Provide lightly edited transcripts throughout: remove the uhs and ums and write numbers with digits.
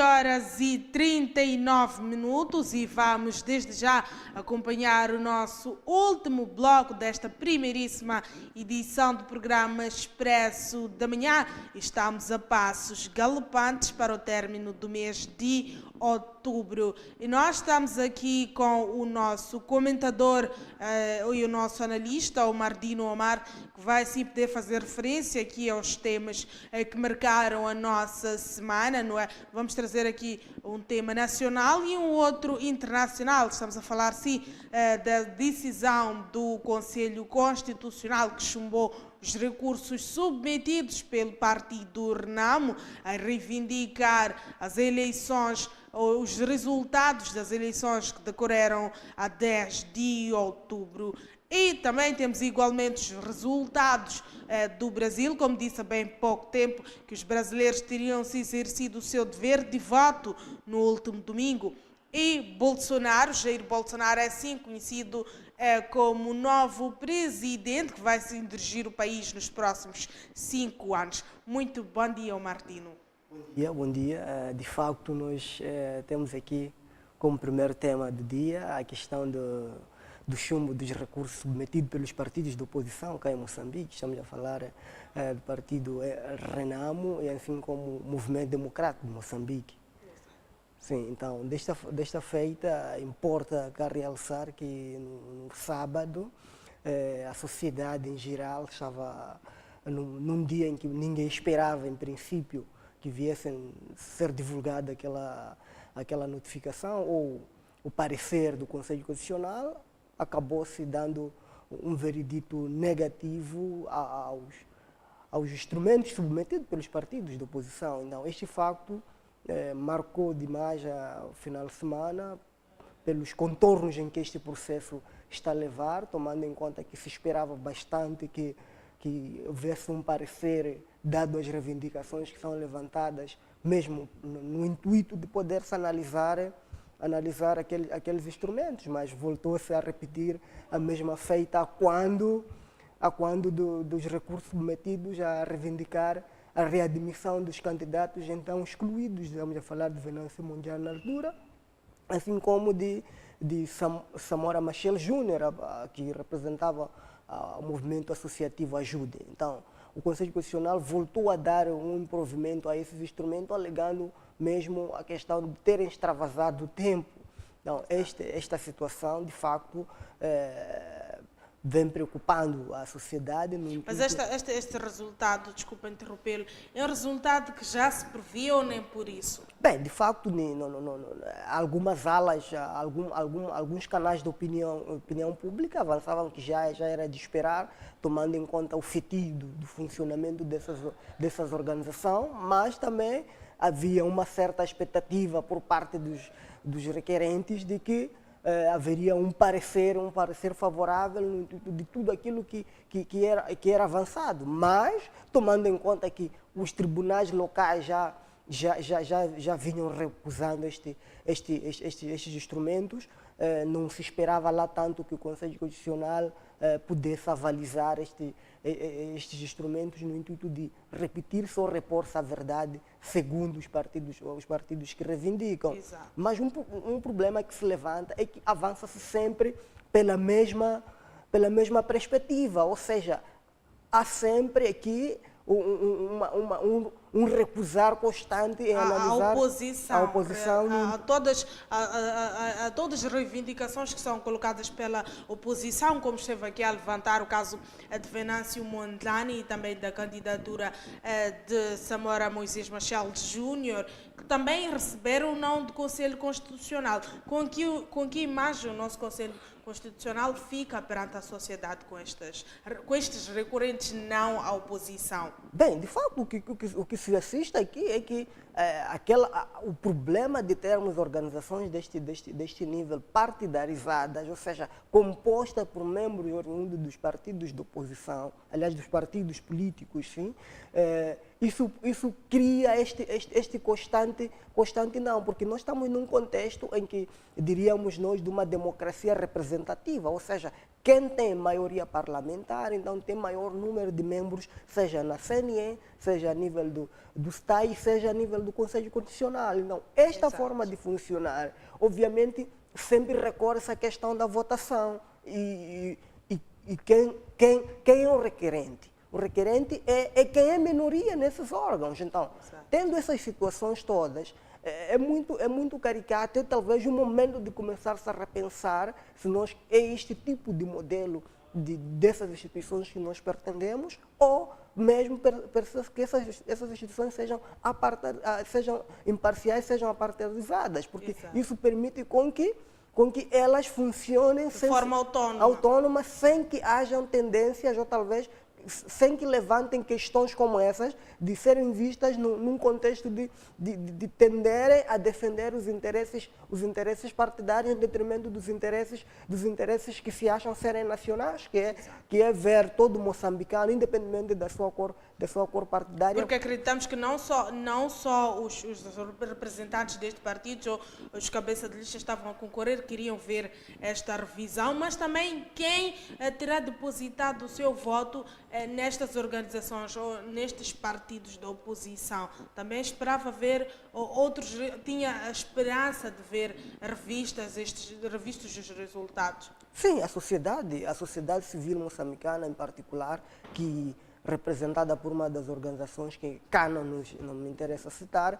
11h39 e vamos desde já acompanhar o nosso último bloco desta primeiríssima edição do programa Expresso da Manhã. Estamos a passos galopantes para o término do mês de outubro. E nós estamos aqui com o nosso comentador e o nosso analista, o Mardino Omar, que vai sim poder fazer referência aqui aos temas que marcaram a nossa semana, não é? Vamos trazer aqui um tema nacional e um outro internacional. Estamos a falar, sim, da decisão do Conselho Constitucional que chumbou os recursos submetidos pelo partido Renamo a reivindicar as eleições, os resultados das eleições que decorreram a 10 de outubro. E também temos igualmente os resultados do Brasil, como disse há bem pouco tempo, que os brasileiros teriam se exercido o seu dever de voto no último domingo. E Bolsonaro, Jair Bolsonaro, é assim conhecido como o novo presidente que vai se dirigir o país nos próximos 5 anos. Muito bom dia, Martino. Bom dia. De facto, nós temos aqui como primeiro tema do dia a questão do chumbo dos recursos submetidos pelos partidos de oposição cá em Moçambique. Estamos a falar do partido Renamo e assim como o Movimento Democrático de Moçambique. Sim, então, desta feita, importa cá realçar que no sábado a sociedade em geral estava num dia em que ninguém esperava, em princípio, que viesse ser divulgada aquela notificação ou o parecer do Conselho Constitucional. Acabou-se dando um veredito negativo aos instrumentos submetidos pelos partidos de oposição. Então, este facto marcou demais o final de semana pelos contornos em que este processo está a levar, tomando em conta que se esperava bastante que houvesse um parecer dado às reivindicações que são levantadas, mesmo no intuito de poder-se analisar aqueles instrumentos, mas voltou-se a repetir a mesma feita quando dos recursos submetidos a reivindicar a readmissão dos candidatos então excluídos, estamos a falar de Venâncio Mundial na altura, assim como de Samora Machel Júnior, que representava o movimento associativo Ajude. Então, o Conselho Constitucional voltou a dar um improvimento a esses instrumentos, alegando mesmo a questão de terem extravasado o tempo. Então, esta situação, de facto, vem preocupando a sociedade. Mas este resultado, desculpa interrompê-lo, é um resultado que já se previa ou nem por isso? Bem, de facto, algumas alas, alguns canais de opinião pública avançavam que já era de esperar, tomando em conta o feitio do funcionamento dessas organizações, mas também havia uma certa expectativa por parte dos requerentes de que haveria um parecer favorável no intuito de tudo aquilo que era avançado, mas tomando em conta que os tribunais locais já vinham recusando estes instrumentos, não se esperava lá tanto que o Conselho Constitucional pudesse avalizar estes instrumentos no intuito de repetir-se ou repor-se a verdade segundo os partidos que reivindicam. Exato. Mas um problema que se levanta é que avança-se sempre pela mesma perspectiva, ou seja, há sempre aqui um recusar constante em analisar a oposição a todas as reivindicações que são colocadas pela oposição, como esteve aqui a levantar o caso de Venâncio Mondlane e também da candidatura de Samora Moisés Machel Júnior, que também receberam o não do Conselho Constitucional. Com que imagem o nosso Conselho Constitucional fica perante a sociedade com estes recorrentes não à oposição? Bem, de facto, o que se assiste aqui é que o problema de termos organizações deste nível partidarizadas, ou seja, composta por membros oriundos dos partidos de oposição, aliás, dos partidos políticos, sim, isso cria este constante não, porque nós estamos num contexto em que, diríamos nós, de uma democracia representativa, ou seja, quem tem maioria parlamentar, então tem maior número de membros, seja na CNE, seja a nível do STAI, seja a nível do Conselho Constitucional. Então, esta forma de funcionar, obviamente, sempre recorre essa questão da votação. E quem é o requerente? O requerente é quem é minoria nesses órgãos. Então, tendo essas situações todas, é muito caricato, é talvez o momento de começar-se a repensar se nós é este tipo de modelo dessas instituições que nós pretendemos, ou mesmo que essas instituições sejam imparciais, sejam apartidizadas, porque isso permite com que elas funcionem de forma autônoma, sem que hajam tendências, ou talvez sem que levantem questões como essas, de serem vistas num contexto de tenderem a defender os interesses partidários em detrimento dos interesses que se acham serem nacionais, que é ver todo moçambicano, independente da sua cor partidária. Porque acreditamos que não só os representantes deste partido ou os cabeças de lista estavam a concorrer, queriam ver esta revisão, mas também quem terá depositado o seu voto nestas organizações ou nestes partidos da oposição. Também esperava ver, outros tinha a esperança de ver revistos os resultados. Sim, a sociedade civil moçambicana em particular, que representada por uma das organizações que cá não me interessa citar,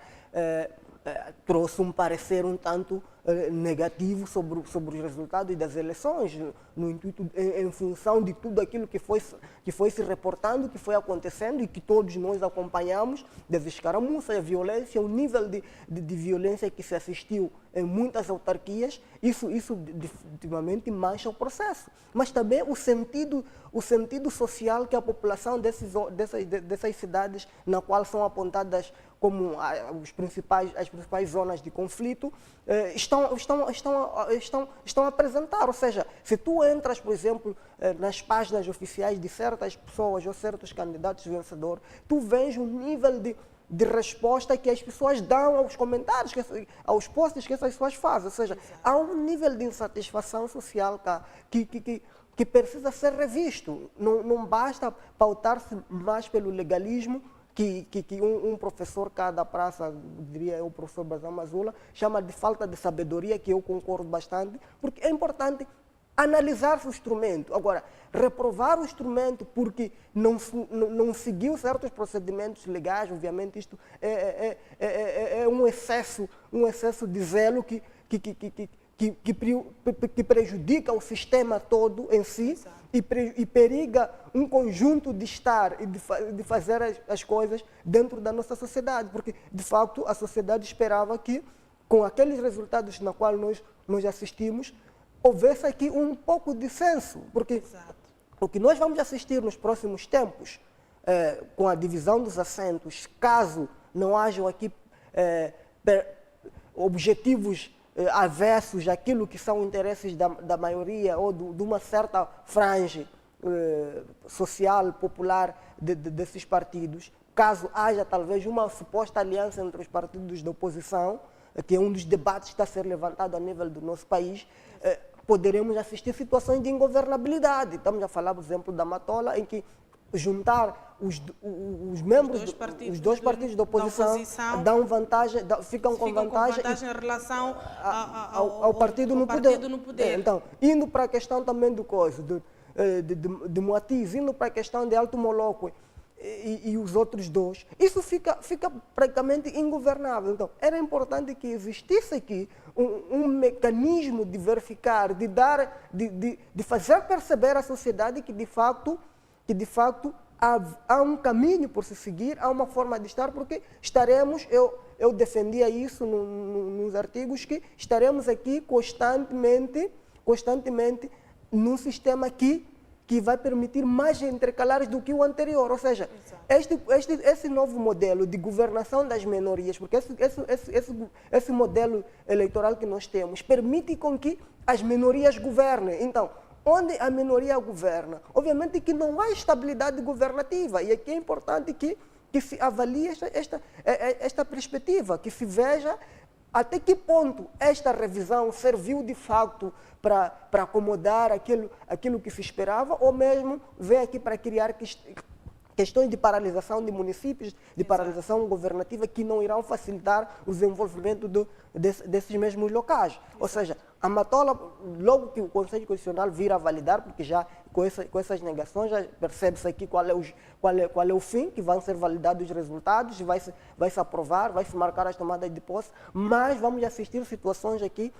trouxe um parecer um tanto negativo sobre os resultados das eleições, no intuito, em função de tudo aquilo que foi se reportando, que foi acontecendo e que todos nós acompanhamos, das escaramuças, a violência, o nível de violência que se assistiu em muitas autarquias, isso definitivamente mancha o processo. Mas também o sentido social que a população dessas cidades, na qual são apontadas como as principais zonas de conflito, estão a apresentar. Ou seja, se tu entras, por exemplo, nas páginas oficiais de certas pessoas ou certos candidatos vencedores, tu vês um nível de resposta que as pessoas dão aos comentários, aos posts que essas pessoas fazem. Ou seja, há um nível de insatisfação social que precisa ser revisto. Não basta pautar-se mais pelo legalismo, que um professor cá da praça, diria eu, o professor Bazam Mazula, chama de falta de sabedoria, que eu concordo bastante, porque é importante analisar-se o instrumento. Agora, reprovar o instrumento porque não seguiu certos procedimentos legais, obviamente isto é um excesso de zelo que prejudica o sistema todo em si. E periga um conjunto de estar e de fazer as coisas dentro da nossa sociedade, porque, de facto, a sociedade esperava que, com aqueles resultados na qual nós assistimos, houvesse aqui um pouco de senso, porque o que nós vamos assistir nos próximos tempos, com a divisão dos assentos, caso não hajam aqui objetivos avessos àquilo que são interesses da maioria ou de uma certa franja social, popular desses partidos, caso haja talvez uma suposta aliança entre os partidos da oposição, que é um dos debates que está a ser levantado a nível do nosso país, poderemos assistir situações de ingovernabilidade. Estamos a falar, por exemplo, da Matola, em que juntar os membros dos dois partidos da oposição dão vantagem, ficam com vantagem em relação ao partido no poder. Então, indo para a questão também do coisa, de Moatiz, indo para a questão de Alto Moloco e os outros dois, isso fica praticamente ingovernável. Então, era importante que existisse aqui um mecanismo de verificar, de fazer perceber à sociedade que de facto há um caminho por se seguir, há uma forma de estar, porque eu defendia isso nos artigos, que estaremos aqui constantemente num sistema que vai permitir mais intercalares do que o anterior. Ou seja, esse novo modelo de governação das minorias, porque esse modelo eleitoral que nós temos permite com que as minorias governem. Então, onde a minoria governa, obviamente que não há estabilidade governativa, e aqui é importante que que se avalie esta perspectiva, que se veja até que ponto esta revisão serviu de facto para acomodar aquilo que se esperava, ou mesmo veio aqui para criar questões de paralisação de municípios, de paralisação governativa que não irão facilitar o desenvolvimento desses mesmos locais. Ou seja, a Matola, logo que o Conselho Constitucional vir a validar, porque já com essas negações já percebe-se aqui qual é o fim, que vão ser validados os resultados, vai se aprovar, vai se marcar as tomadas de posse, mas vamos assistir situações aqui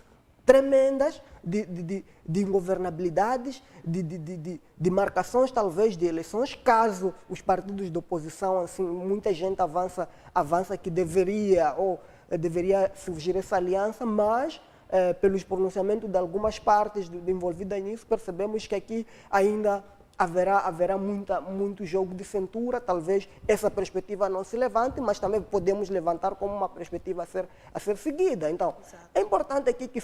tremendas de ingovernabilidades, de marcações talvez de eleições, caso os partidos de oposição, assim, muita gente avança que deveria surgir essa aliança, mas pelos pronunciamentos de algumas partes envolvidas nisso, percebemos que aqui ainda haverá muito jogo de cintura, talvez essa perspectiva não se levante, mas também podemos levantar como uma perspectiva a ser seguida. Então, é importante aqui que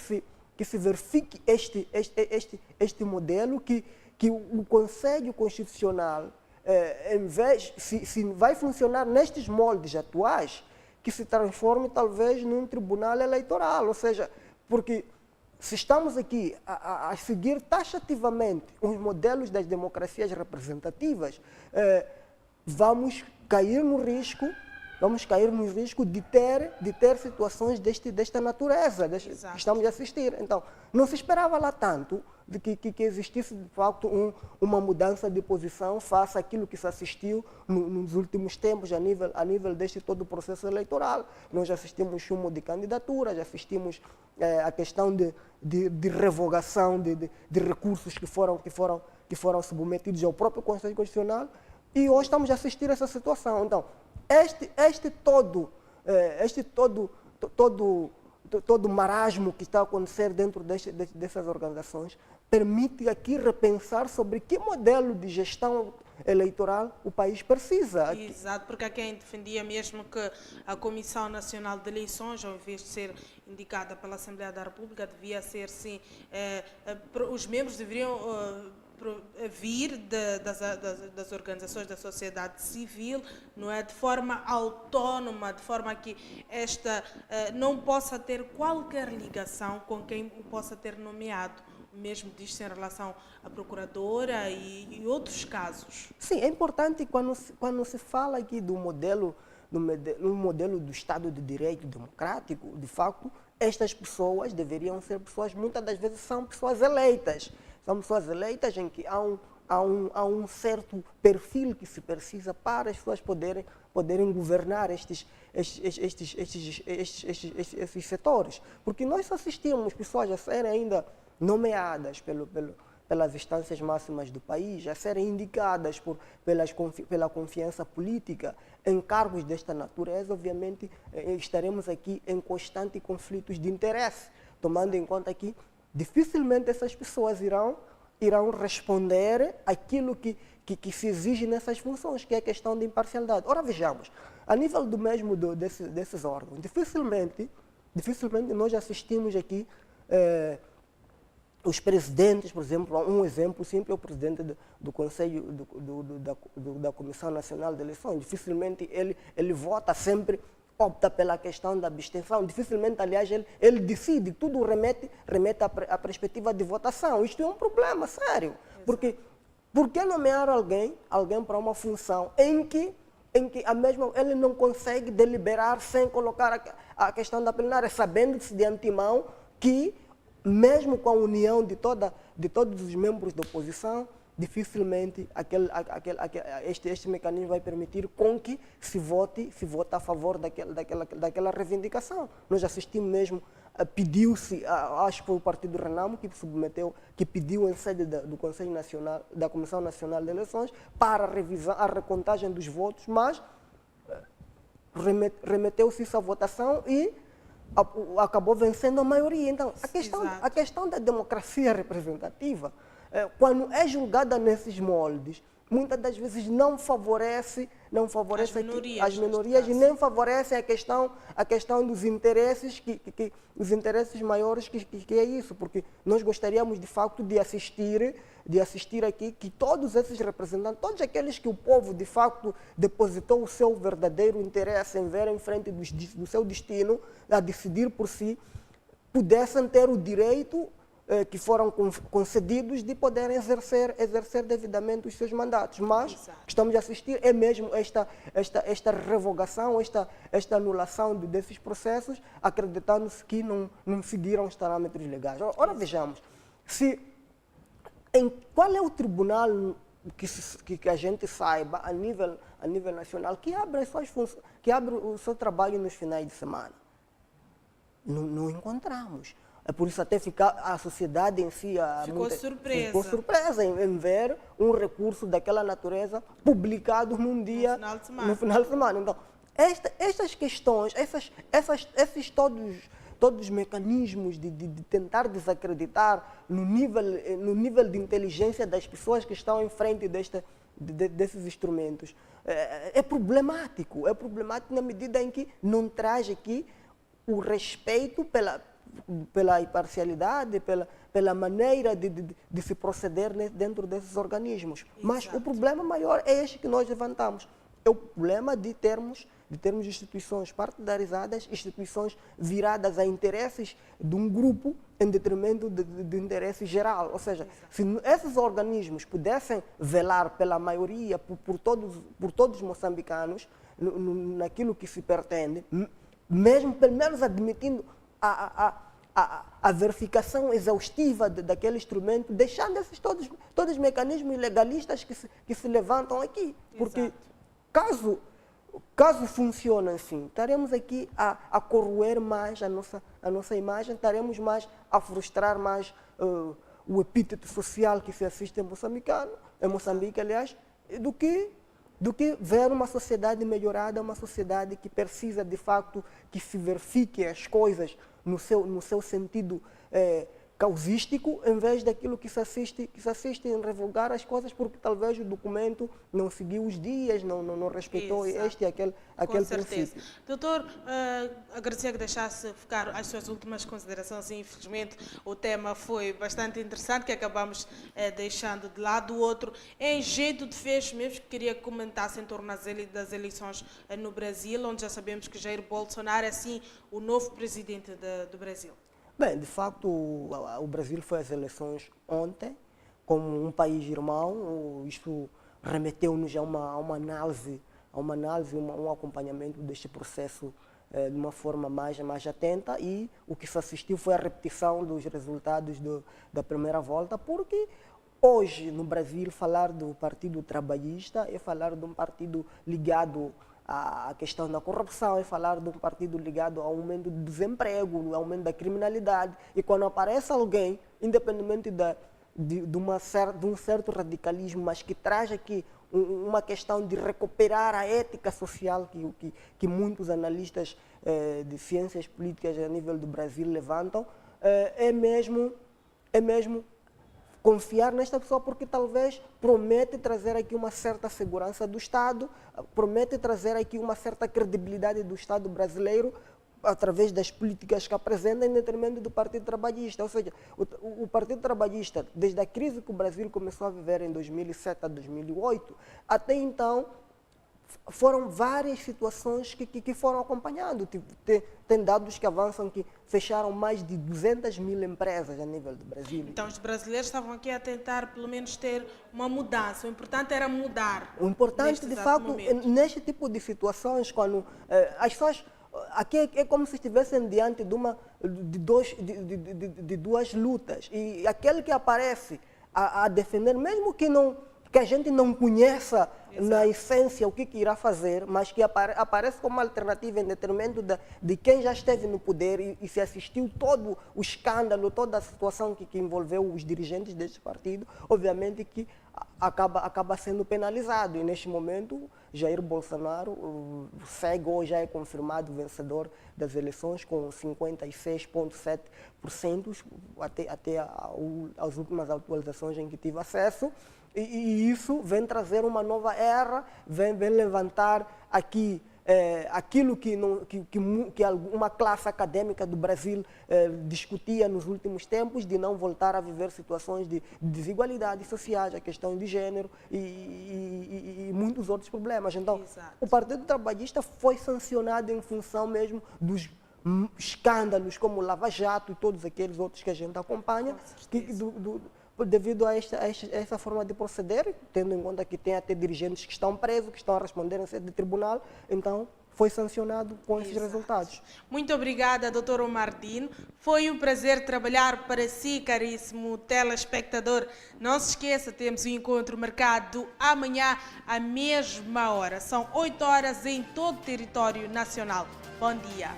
se verifique este modelo, que o Conselho Constitucional, se vai funcionar nestes moldes atuais, que se transforme talvez num tribunal eleitoral, ou seja, porque se estamos aqui a seguir taxativamente os modelos das democracias representativas, vamos cair no risco de ter situações desta natureza, que estamos a assistir. Então, não se esperava lá tanto de que existisse, de facto, uma mudança de posição face àquilo que se assistiu nos últimos tempos a nível deste todo o processo eleitoral. Nós já assistimos chumbo de candidatura, já assistimos a questão de revogação de recursos que foram submetidos ao próprio Conselho Constitucional, e hoje estamos a assistir a essa situação. Então, todo marasmo que está a acontecer dentro dessas organizações permite aqui repensar sobre que modelo de gestão eleitoral o país precisa. Exato, porque há quem defendia mesmo que a Comissão Nacional de Eleições, ao invés de ser indicada pela Assembleia da República, devia ser, sim, os membros deveriam vir das organizações da sociedade civil, não é, de forma autónoma, de forma que esta não possa ter qualquer ligação com quem o possa ter nomeado. O mesmo diz-se em relação à procuradora e outros casos. Sim, é importante quando se fala aqui do modelo do Estado de Direito democrático, de facto, estas pessoas deveriam ser pessoas, muitas das vezes são pessoas eleitas. São pessoas eleitas em que há um certo perfil que se precisa para as pessoas poderem governar estes setores. Porque nós assistimos pessoas a serem ainda nomeadas pelas instâncias máximas do país, a serem indicadas pela confiança política em cargos desta natureza. Obviamente, estaremos aqui em constante conflitos de interesse, tomando em conta que dificilmente essas pessoas irão responder aquilo que se exige nessas funções, que é a questão de imparcialidade. Ora, vejamos, a nível desses órgãos, dificilmente nós assistimos aqui os presidentes, por exemplo, um exemplo simples, o presidente do Conselho, da Comissão Nacional de Eleições, dificilmente ele vota, sempre opta pela questão da abstenção, dificilmente, aliás, ele decide, tudo remete à perspectiva de votação. Isto é um problema sério, porque por que nomear alguém para uma função em que ele não consegue deliberar sem colocar a questão da plenária, sabendo-se de antemão que, mesmo com a união de todos os membros da oposição, dificilmente este mecanismo vai permitir com que se vote a favor daquela reivindicação. Nós assistimos mesmo, pediu-se, acho que foi o Partido Renamo que pediu em sede do Conselho Nacional, da Comissão Nacional de Eleições, para revisar a recontagem dos votos, mas remeteu-se isso à votação e acabou vencendo a maioria. Então, a questão da democracia representativa, quando é julgada nesses moldes, muitas das vezes não favorece as minorias e neste nem favorece a questão dos interesses, os interesses maiores que é isso, porque nós gostaríamos de facto de assistir aqui que todos esses representantes, todos aqueles que o povo de facto depositou o seu verdadeiro interesse em ver em frente do seu destino, a decidir por si, pudessem ter o direito que foram concedidos de poderem exercer devidamente os seus mandatos. Mas o que estamos a assistir é mesmo esta revogação, esta anulação desses processos, acreditando-se que não seguiram os parâmetros legais. Ora vejamos, qual é o tribunal que a gente saiba a nível nacional que abre o seu trabalho nos finais de semana? Não encontramos. É por isso até a sociedade em si ficou surpresa em ver um recurso daquela natureza publicado no final de semana. Então, estas questões, esses todos os mecanismos de tentar desacreditar no nível de inteligência das pessoas que estão em frente desses instrumentos, é problemático na medida em que não traz aqui o respeito pela imparcialidade, pela maneira de se proceder dentro desses organismos. Exato. Mas o problema maior é este que nós levantamos. É o problema de termos instituições partidarizadas, instituições viradas a interesses de um grupo em detrimento do interesse geral. Ou seja, se esses organismos pudessem velar pela maioria, por todos os moçambicanos, naquilo que se pretende, mesmo pelo menos admitindo a verificação exaustiva daquele instrumento, deixando esses todos os mecanismos legalistas que se levantam aqui. Porque caso funcione assim, estaremos aqui a corroer mais a nossa imagem, estaremos mais a frustrar mais o epíteto social que se assiste em Moçambique, aliás, do que ver uma sociedade melhorada, uma sociedade que precisa de facto que se verifique as coisas no seu sentido causístico, em vez daquilo que se assiste em revogar as coisas porque talvez o documento não seguiu os dias, não respeitou este e aquele princípio. Doutor, agradecia que deixasse ficar as suas últimas considerações. Infelizmente o tema foi bastante interessante, que acabamos deixando de lado. O outro, em jeito de fecho mesmo, que queria que comentasse em torno das eleições no Brasil, onde já sabemos que Jair Bolsonaro é sim o novo presidente do Brasil. Bem, de facto, o Brasil foi às eleições ontem, como um país irmão. Isto remeteu-nos a uma análise, um acompanhamento deste processo de uma forma mais atenta, e o que se assistiu foi a repetição dos resultados da primeira volta, porque hoje, no Brasil, falar do Partido Trabalhista é falar de um partido ligado a questão da corrupção, é falar de um partido ligado ao aumento do desemprego, ao aumento da criminalidade. E quando aparece alguém, independente de um certo radicalismo, mas que traz aqui uma questão de recuperar a ética social que muitos analistas de ciências políticas a nível do Brasil levantam, é mesmo confiar nesta pessoa, porque talvez promete trazer aqui uma certa segurança do Estado, promete trazer aqui uma certa credibilidade do Estado brasileiro através das políticas que apresenta em detrimento do Partido Trabalhista. Ou seja, o Partido Trabalhista, desde a crise que o Brasil começou a viver em 2007 a 2008, até então foram várias situações que foram acompanhando. Tem dados que avançam que fecharam mais de 200 mil empresas a nível do Brasil. Então os brasileiros estavam aqui a tentar pelo menos ter uma mudança. O importante era mudar. O importante, de facto, neste tipo de situações, quando as pessoas... Aqui é como se estivessem diante de duas lutas. E aquele que aparece a defender, mesmo que a gente não conheça na essência o que irá fazer, mas que aparece como alternativa em detrimento de quem já esteve no poder e se assistiu todo o escândalo, toda a situação que envolveu os dirigentes deste partido, obviamente que acaba sendo penalizado. E neste momento Jair Bolsonaro segue ou já é confirmado vencedor das eleições com 56,7% até as últimas atualizações em que tive acesso. E isso vem trazer uma nova era, vem levantar aqui aquilo que uma classe acadêmica do Brasil discutia nos últimos tempos, de não voltar a viver situações de desigualdades sociais, a questão de gênero e muitos outros problemas. Então, Exato. o Partido Trabalhista foi sancionado em função mesmo dos escândalos como o Lava Jato e todos aqueles outros que a gente acompanha, devido a essa forma de proceder, tendo em conta que tem até dirigentes que estão presos, que estão a responder em sede de tribunal, então foi sancionado com esses resultados. Muito obrigada, Dr. Omardino. Foi um prazer trabalhar para si, caríssimo telespectador. Não se esqueça, temos um encontro marcado amanhã à mesma hora. São 8 horas em todo o território nacional. Bom dia.